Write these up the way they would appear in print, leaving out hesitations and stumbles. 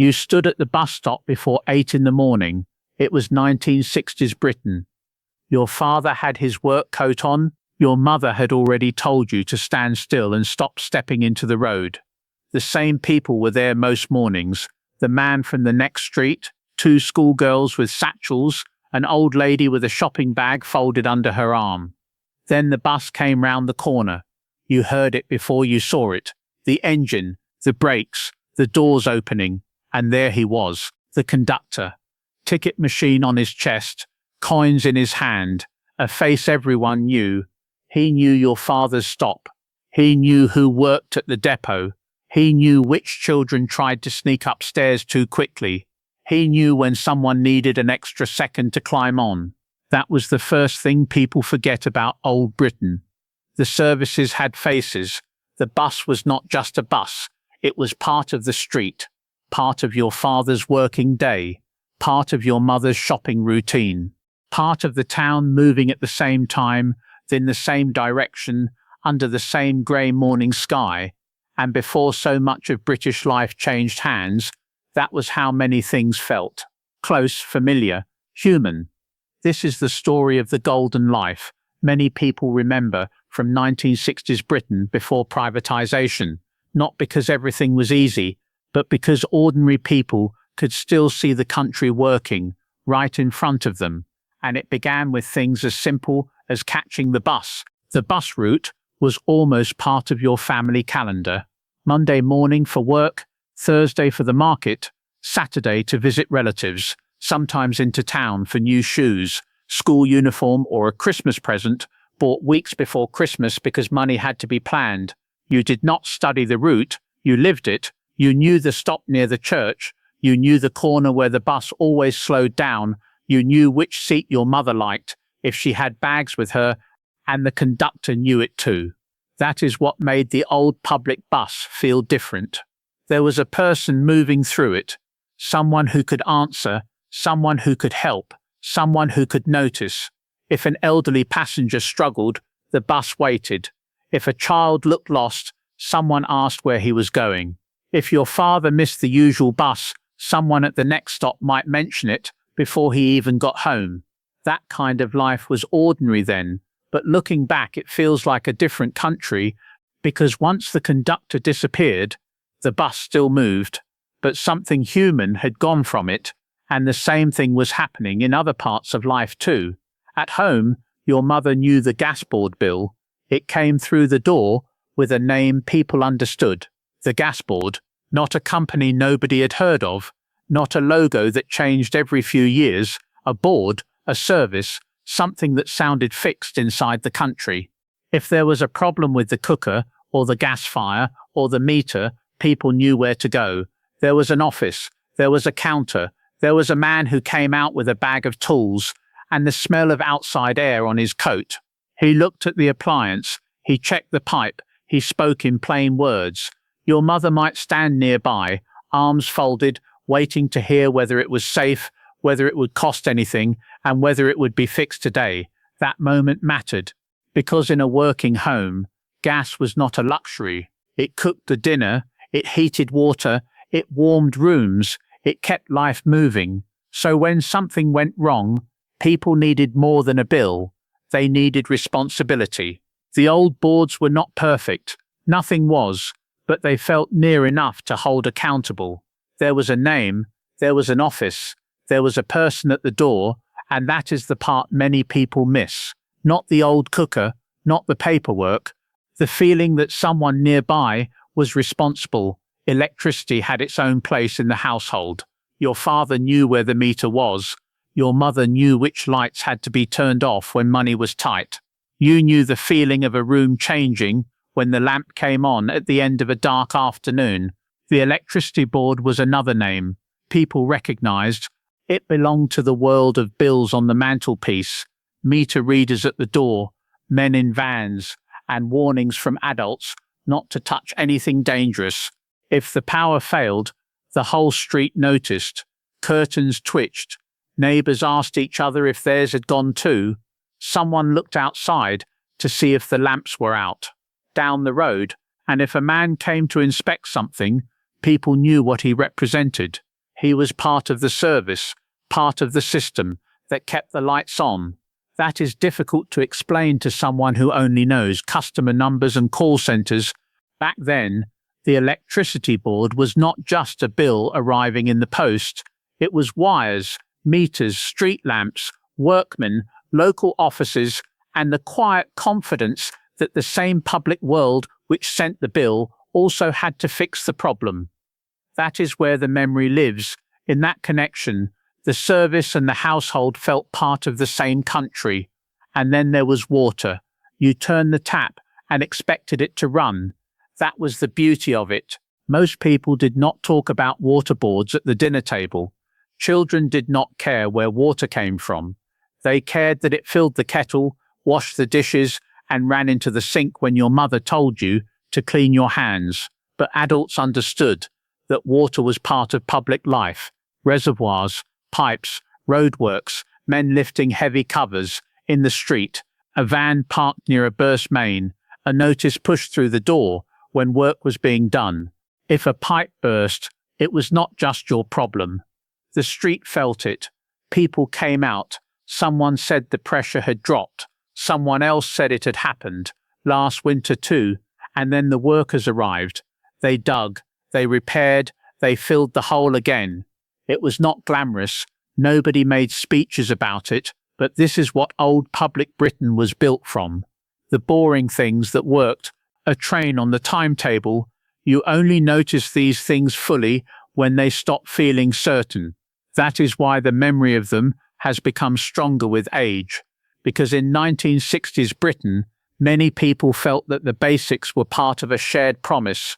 You stood at the bus stop before 8 in the morning. It was 1960s Britain. Your father had his work coat on. Your mother had already told you to stand still and stop stepping into the road. The same people were there most mornings. The man from the next street, 2 schoolgirls with satchels, an old lady with a shopping bag folded under her arm. Then the bus came round the corner. You heard it before you saw it. The engine, the brakes, the doors opening, and there he was, the conductor. Ticket machine on his chest, coins in his hand, a face everyone knew. He knew your father's stop. He knew who worked at the depot. He knew which children tried to sneak upstairs too quickly. He knew when someone needed an extra second to climb on. That was the first thing people forget about old Britain. The services had faces. The bus was not just a bus. It was part of the street, part of your father's working day, part of your mother's shopping routine, part of the town moving at the same time, in the same direction, under the same grey morning sky. And before so much of British life changed hands, that was how many things felt. Close, familiar, human. This is the story of the golden life many people remember from 1960s Britain before privatisation, not because everything was easy, but because ordinary people could still see the country working right in front of them. And it began with things as simple as catching the bus. The bus route was almost part of your family calendar. Monday morning for work, Thursday for the market, Saturday to visit relatives, sometimes into town for new shoes, school uniform or a Christmas present, bought weeks before Christmas because money had to be planned. You did not study the route, you lived it. You knew the stop near the church, you knew the corner where the bus always slowed down, you knew which seat your mother liked, if she had bags with her, and the conductor knew it too. That is what made the old public bus feel different. There was a person moving through it, someone who could answer, someone who could help, someone who could notice. If an elderly passenger struggled, the bus waited. If a child looked lost, someone asked where he was going. If your father missed the usual bus, someone at the next stop might mention it before he even got home. That kind of life was ordinary then, but looking back it feels like a different country, because once the conductor disappeared, the bus still moved, but something human had gone from it, and the same thing was happening in other parts of life too. At home, your mother knew the gas board bill. It came through the door with a name people understood. The gas board, not a company nobody had heard of, not a logo that changed every few years, a board, a service, something that sounded fixed inside the country. If there was a problem with the cooker, or the gas fire, or the meter, people knew where to go. There was an office, there was a counter, there was a man who came out with a bag of tools, and the smell of outside air on his coat. He looked at the appliance, he checked the pipe, he spoke in plain words. Your mother might stand nearby, arms folded, waiting to hear whether it was safe, whether it would cost anything, and whether it would be fixed today. That moment mattered, because in a working home, gas was not a luxury. It cooked the dinner, it heated water, it warmed rooms, it kept life moving. So when something went wrong, people needed more than a bill. They needed responsibility. The old boards were not perfect. Nothing was, but they felt near enough to hold accountable. There was a name, there was an office, there was a person at the door, and that is the part many people miss. Not the old cooker, not the paperwork, the feeling that someone nearby was responsible. Electricity had its own place in the household. Your father knew where the meter was. Your mother knew which lights had to be turned off when money was tight. You knew the feeling of a room changing when the lamp came on at the end of a dark afternoon. The electricity board was another name. People recognized. It belonged to the world of bills on the mantelpiece, meter readers at the door, men in vans, and warnings from adults not to touch anything dangerous. If the power failed, the whole street noticed. Curtains twitched. Neighbors asked each other if theirs had gone too. Someone looked outside to see if the lamps were out. Down the road, and if a man came to inspect something, people knew what he represented. He was part of the service, part of the system that kept the lights on. That is difficult to explain to someone who only knows customer numbers and call centers. Back then, the electricity board was not just a bill arriving in the post. It was wires, meters, street lamps, workmen, local offices, and the quiet confidence that the same public world which sent the bill also had to fix the problem. That is where the memory lives. In that connection, the service and the household felt part of the same country. And then there was water. You turned the tap and expected it to run. That was the beauty of it. Most people did not talk about water boards at the dinner table. Children did not care where water came from. They cared that it filled the kettle, washed the dishes, and ran into the sink when your mother told you to clean your hands. But adults understood that water was part of public life. Reservoirs, pipes, roadworks, men lifting heavy covers in the street, a van parked near a burst main, a notice pushed through the door when work was being done. If a pipe burst, it was not just your problem. The street felt it. People came out. Someone said the pressure had dropped. Someone else said it had happened last winter too. And then the workers arrived. They dug, they repaired, they filled the hole again. It was not glamorous. Nobody made speeches about it, but this is what old public Britain was built from. The boring things that worked. A train on the timetable. You only notice these things fully when they stop feeling certain. That is why the memory of them has become stronger with age. Because in 1960s Britain, many people felt that the basics were part of a shared promise.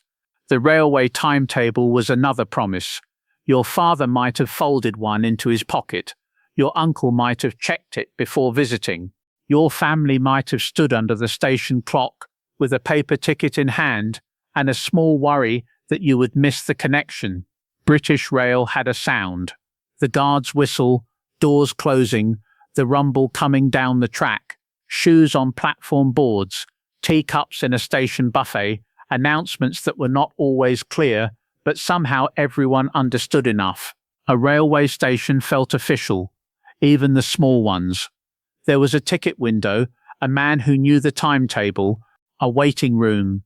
The railway timetable was another promise. Your father might have folded one into his pocket. Your uncle might have checked it before visiting. Your family might have stood under the station clock with a paper ticket in hand and a small worry that you would miss the connection. British Rail had a sound. The guard's whistle, doors closing, the rumble coming down the track, shoes on platform boards, teacups in a station buffet, announcements that were not always clear, but somehow everyone understood enough. A railway station felt official, even the small ones. There was a ticket window, a man who knew the timetable, a waiting room,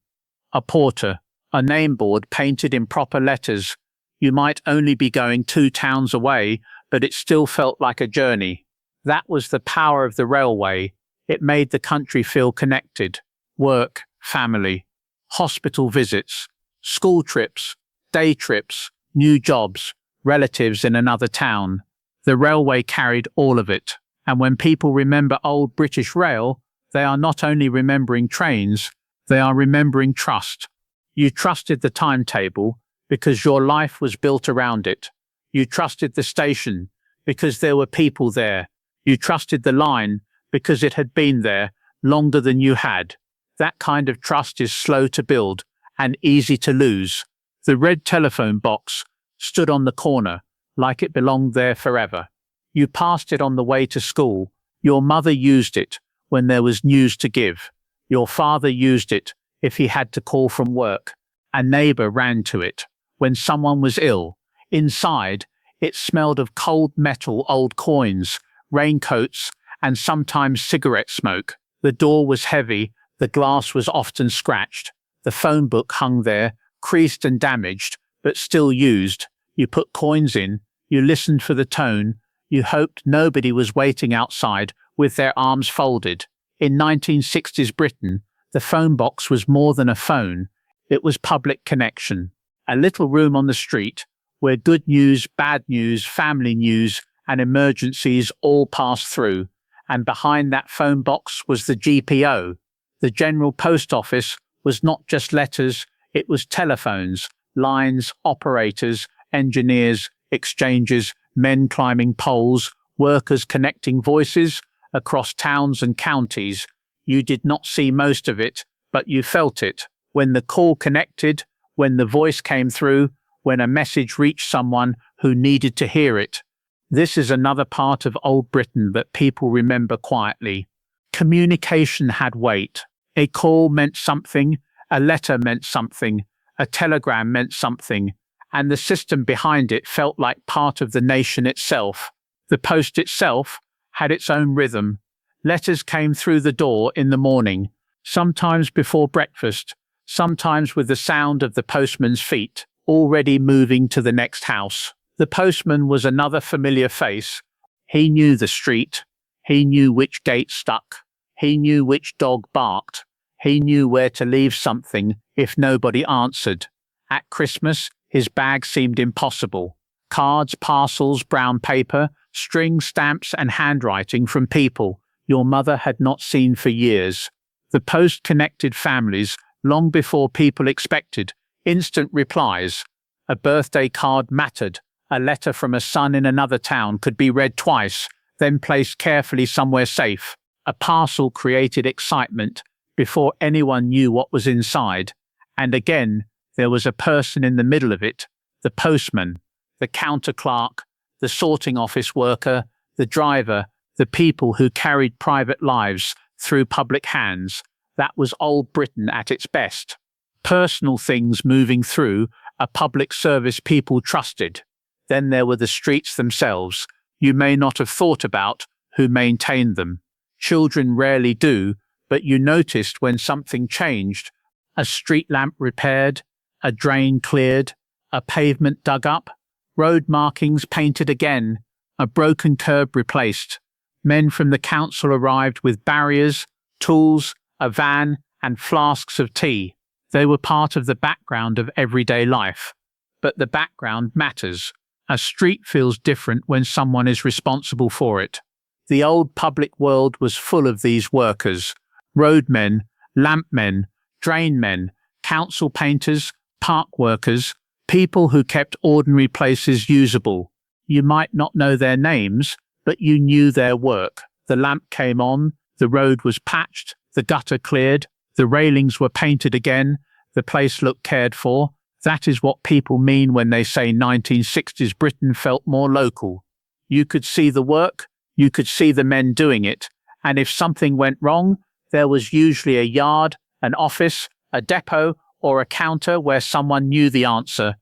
a porter, a name board painted in proper letters. You might only be going 2 towns away, but it still felt like a journey. That was the power of the railway. It made the country feel connected. Work, family, hospital visits, school trips, day trips, new jobs, relatives in another town. The railway carried all of it. And when people remember old British Rail, they are not only remembering trains, they are remembering trust. You trusted the timetable because your life was built around it. You trusted the station because there were people there. You trusted the line because it had been there longer than you had. That kind of trust is slow to build and easy to lose. The red telephone box stood on the corner like it belonged there forever. You passed it on the way to school. Your mother used it when there was news to give. Your father used it if he had to call from work. A neighbor ran to it when someone was ill. Inside, it smelled of cold metal, old coins, raincoats, and sometimes cigarette smoke. The door was heavy, the glass was often scratched. The phone book hung there, creased and damaged, but still used. You put coins in, you listened for the tone, you hoped nobody was waiting outside with their arms folded. In 1960s Britain, the phone box was more than a phone, it was public connection. A little room on the street where good news, bad news, family news, and emergencies all passed through. And behind that phone box was the GPO. The General Post Office was not just letters, it was telephones, lines, operators, engineers, exchanges, men climbing poles, workers connecting voices across towns and counties. You did not see most of it, but you felt it. When the call connected, when the voice came through, when a message reached someone who needed to hear it. This is another part of old Britain that people remember quietly. Communication had weight. A call meant something, a letter meant something, a telegram meant something, and the system behind it felt like part of the nation itself. The post itself had its own rhythm. Letters came through the door in the morning, sometimes before breakfast, sometimes with the sound of the postman's feet, already moving to the next house. The postman was another familiar face. He knew the street. He knew which gate stuck. He knew which dog barked. He knew where to leave something if nobody answered. At Christmas, his bag seemed impossible. Cards, parcels, brown paper, string, stamps, and handwriting from people your mother had not seen for years. The post connected families long before people expected instant replies. A birthday card mattered. A letter from a son in another town could be read twice, then placed carefully somewhere safe. A parcel created excitement before anyone knew what was inside. And again, there was a person in the middle of it, the postman, the counter clerk, the sorting office worker, the driver, the people who carried private lives through public hands. That was old Britain at its best. Personal things moving through a public service people trusted. Then there were the streets themselves. You may not have thought about who maintained them. Children rarely do, but you noticed when something changed. A street lamp repaired, a drain cleared, a pavement dug up, road markings painted again, a broken curb replaced. Men from the council arrived with barriers, tools, a van, and flasks of tea. They were part of the background of everyday life. But the background matters. A street feels different when someone is responsible for it. The old public world was full of these workers: roadmen, lampmen, drainmen, council painters, park workers, people who kept ordinary places usable. You might not know their names, but you knew their work. The lamp came on, the road was patched, the gutter cleared, the railings were painted again, the place looked cared for. That is what people mean when they say 1960s Britain felt more local. You could see the work, you could see the men doing it, and if something went wrong, there was usually a yard, an office, a depot, or a counter where someone knew the answer.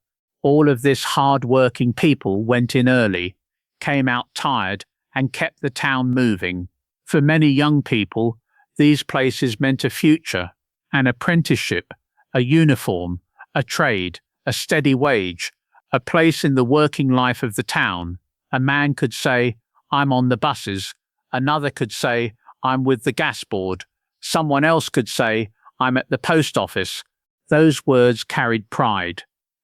All of this hard-working people went in early, came out tired, and kept the town moving. For many young people, these places meant a future, an apprenticeship, a uniform, a trade, a steady wage, a place in the working life of the town. A man could say, "I'm on the buses." Another could say, "I'm with the gas board." Someone else could say, "I'm at the post office." Those words carried pride.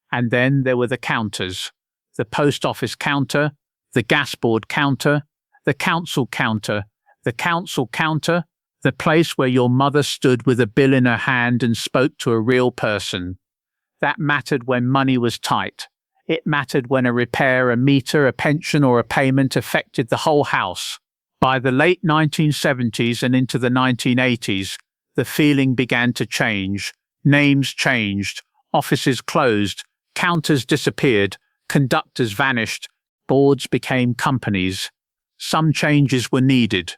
And then there were the counters. The post office counter, the gas board counter, the council counter, the council counter, the place where your mother stood with a bill in her hand and spoke to a real person. That mattered when money was tight. It mattered when a repair, a meter, a pension, or a payment affected the whole house. By the late 1970s and into the 1980s, the feeling began to change. Names changed, offices closed, counters disappeared, conductors vanished, boards became companies. Some changes were needed.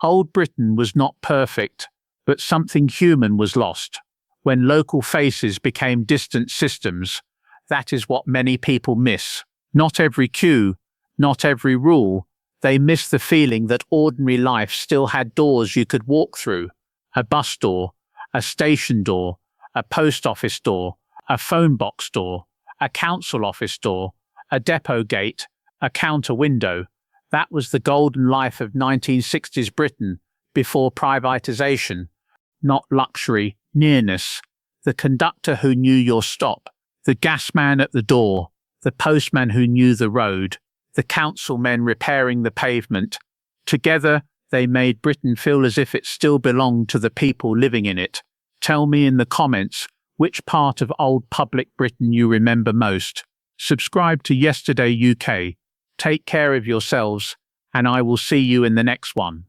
Old Britain was not perfect, but something human was lost. When local faces became distant systems, that is what many people miss. Not every queue, not every rule. They miss the feeling that ordinary life still had doors you could walk through. A bus door, a station door, a post office door, a phone box door, a council office door, a depot gate, a counter window. That was the golden life of 1960s Britain before privatization. Not luxury, nearness. The conductor who knew your stop, the gas man at the door, the postman who knew the road, the council men repairing the pavement. Together, they made Britain feel as if it still belonged to the people living in it. Tell me in the comments which part of old public Britain you remember most. Subscribe to Yesterday UK. Take care of yourselves, and I will see you in the next one.